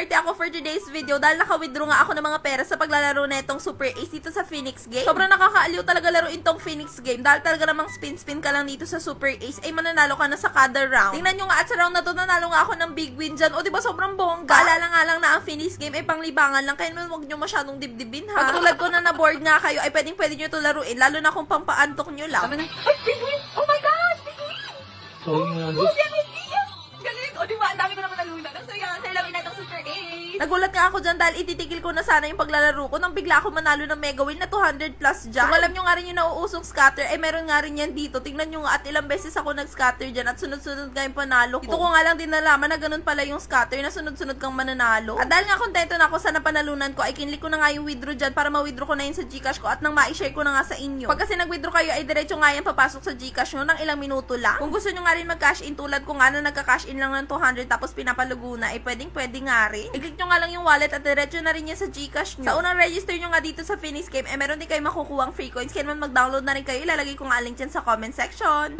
swerte ako for today's video dahil naka-withdraw nga ako ng mga pera sa paglalaro na itong Super Ace dito sa Phoenix Game. Sobrang nakakaaliw talaga laruin tong Phoenix Game dahil talaga namang spin-spin ka lang dito sa Super Ace ay mananalo ka na sa kada round. Tingnan nyo nga at sa round na to nanalo nga ako ng big win dyan. O diba sobrang bongga? Paalala nga lang na ang Phoenix Game ay panglibangan lang kaya huwag nyo masyadong dibdibin ha. Pag tulad ko na na-board nga kayo ay pwede nyo ito laruin lalo na kung pampaantok nyo lang. Ay, big win! Oh my gosh! Big win! Lucy ang Yes! Galing! O diba, ang dami ko naman nalunan. Ang saya lamin na itong Super Ace. Nagulat nga ako dyan dahil ititigil ko na sana yung paglalaro ko nang bigla ako manalo ng mega win na 200 plus dyan. Kung alam nyo nga rin yung nauusong scatter, ay meron nga rin yan dito. Tingnan nyo nga at ilang beses ako nag-scatter dyan at sunod-sunod nga yung panalo ko. Dito ko nga lang din nalaman na ganun pala yung scatter na sunod-sunod kang mananalo. At dahil nga kontento na ako sa napanalunan ko, ay kinlik ko na nga yung withdraw dyan para ma-withdraw ko na yun sa Gcash ko at nang ma-share ko na nga sa inyo. Pag kasi nag-withdraw kayo, ay diretso nga yan papasok sa Gcash nyo ng ilang minuto lang. Kung gusto nyo nga rin mag-cash in tulad ko nga na nagka-cash in lang ng 200 tapos pinapalugo na, ay pwede nga rin. I-click nyo nga lang yung wallet at diretso na rin yan sa Gcash nyo. Sa unang register nyo nga dito sa Phoenix Game, meron din kayo makukuhang free coins. Kaya naman mag-download na rin kayo. Ilalagay ko nga link dyan sa comment section.